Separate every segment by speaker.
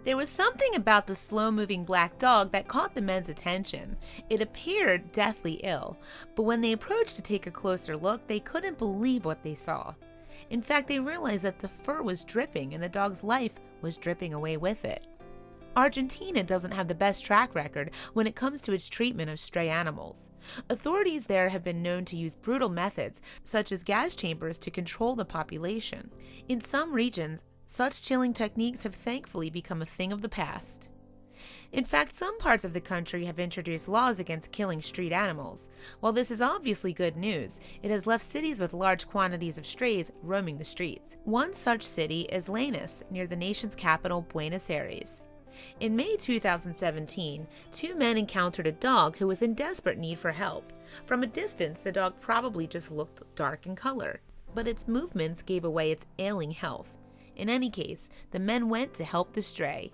Speaker 1: There was something about the slow-moving black dog that caught the men's attention. It appeared deathly ill, but when they approached to take a closer look, they couldn't believe what they saw. In fact, they realized that the fur was dripping and the dog's life was dripping away with it. Argentina doesn't have the best track record when it comes to its treatment of stray animals. Authorities there have been known to use brutal methods, such as gas chambers, to control the population. In some regions, such chilling techniques have thankfully become a thing of the past. In fact, some parts of the country have introduced laws against killing street animals. While this is obviously good news, it has left cities with large quantities of strays roaming the streets. One such city is Lanús, near the nation's capital, Buenos Aires. In May 2017, two men encountered a dog who was in desperate need for help. From a distance, the dog probably just looked dark in color, but its movements gave away its ailing health. In any case, the men went to help the stray.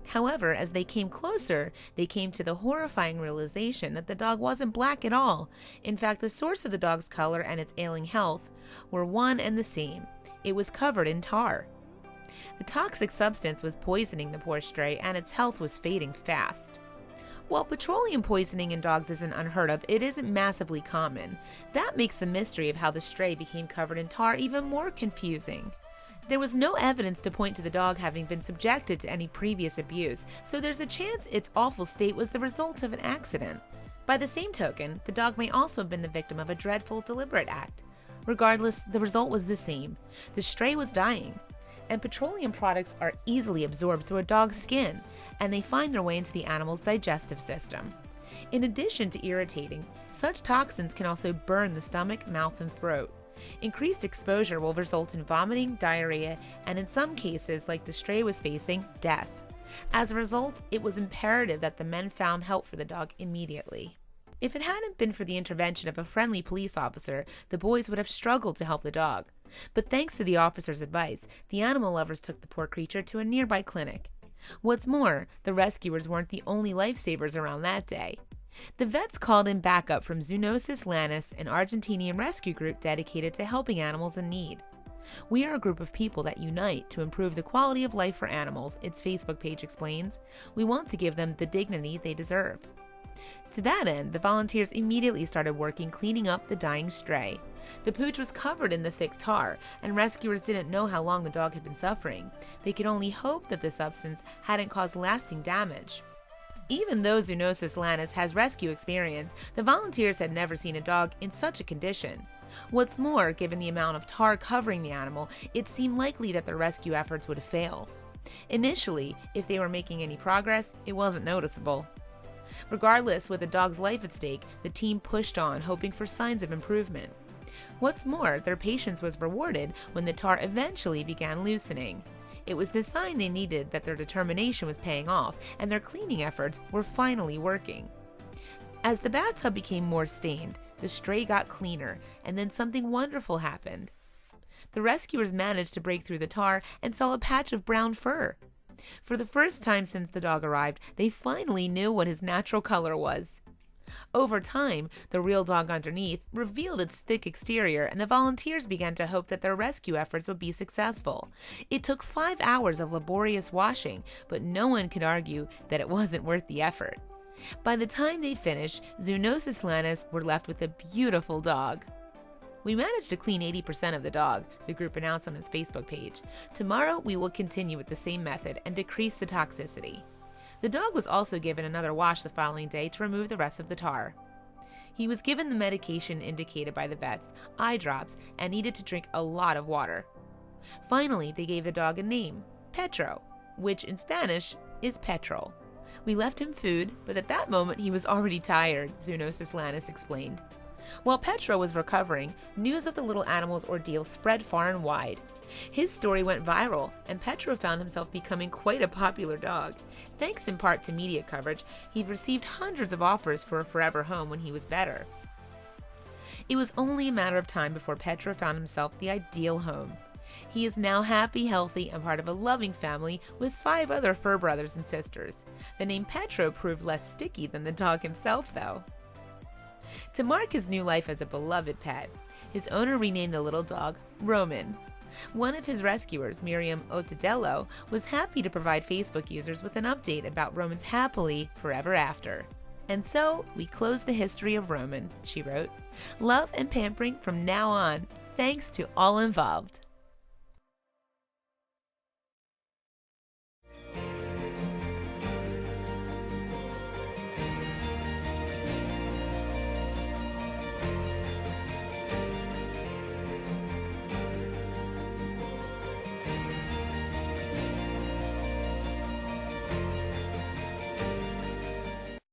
Speaker 1: However, as they came closer, they came to the horrifying realization that the dog wasn't black at all. In fact, the source of the dog's color and its ailing health were one and the same. It was covered in tar. The toxic substance was poisoning the poor stray, and its health was fading fast. While petroleum poisoning in dogs isn't unheard of, it isn't massively common. That makes the mystery of how the stray became covered in tar even more confusing. There was no evidence to point to the dog having been subjected to any previous abuse, so there's a chance its awful state was the result of an accident. By the same token, the dog may also have been the victim of a dreadful, deliberate act. Regardless, the result was the same. The stray was dying. And petroleum products are easily absorbed through a dog's skin, and they find their way into the animal's digestive system. In addition to irritating, such toxins can also burn the stomach, mouth, and throat. Increased exposure will result in vomiting, diarrhea, and in some cases, like the stray was facing, death. As a result, it was imperative that the men found help for the dog immediately. If it hadn't been for the intervention of a friendly police officer, the boys would have struggled to help the dog. But thanks to the officer's advice, the animal lovers took the poor creature to a nearby clinic. What's more, the rescuers weren't the only lifesavers around that day. The vets called in backup from Zoonosis Lanús, an Argentinian rescue group dedicated to helping animals in need. We are a group of people that unite to improve the quality of life for animals, its Facebook page explains. We want to give them the dignity they deserve. To that end, the volunteers immediately started working cleaning up the dying stray. The pooch was covered in the thick tar, and rescuers didn't know how long the dog had been suffering. They could only hope that the substance hadn't caused lasting damage. Even though Zoonosis Lanús has rescue experience, the volunteers had never seen a dog in such a condition. What's more, given the amount of tar covering the animal, it seemed likely that the rescue efforts would fail. Initially, if they were making any progress, it wasn't noticeable. Regardless, with the dog's life at stake, the team pushed on, hoping for signs of improvement. What's more, their patience was rewarded when the tar eventually began loosening. It was the sign they needed that their determination was paying off, and their cleaning efforts were finally working. As the bathtub became more stained, the stray got cleaner, and then something wonderful happened. The rescuers managed to break through the tar and saw a patch of brown fur. For the first time since the dog arrived, they finally knew what his natural color was. Over time, the real dog underneath revealed its thick exterior, and the volunteers began to hope that their rescue efforts would be successful. It took 5 hours of laborious washing, but no one could argue that it wasn't worth the effort. By the time they'd finished, Zoonosis Lanús were left with a beautiful dog. "We managed to clean 80% of the dog," the group announced on its Facebook page. "Tomorrow, we will continue with the same method and decrease the toxicity." The dog was also given another wash the following day to remove the rest of the tar. He was given the medication indicated by the vets, eye drops, and needed to drink a lot of water. Finally, they gave the dog a name, Petro, which in Spanish is petrol. "We left him food, but at that moment he was already tired," Zoonosis Lanús explained. While Petro was recovering, news of the little animal's ordeal spread far and wide. His story went viral, and Petro found himself becoming quite a popular dog. Thanks in part to media coverage, he received hundreds of offers for a forever home when he was better. It was only a matter of time before Petro found himself the ideal home. He is now happy, healthy, and part of a loving family with 5 other fur brothers and sisters. The name Petro proved less sticky than the dog himself, though. To mark his new life as a beloved pet, his owner renamed the little dog Roman. One of his rescuers, Miriam Otadello, was happy to provide Facebook users with an update about Roman's happily forever after. "And so, we close the history of Roman," she wrote. "Love and pampering from now on, thanks to all involved."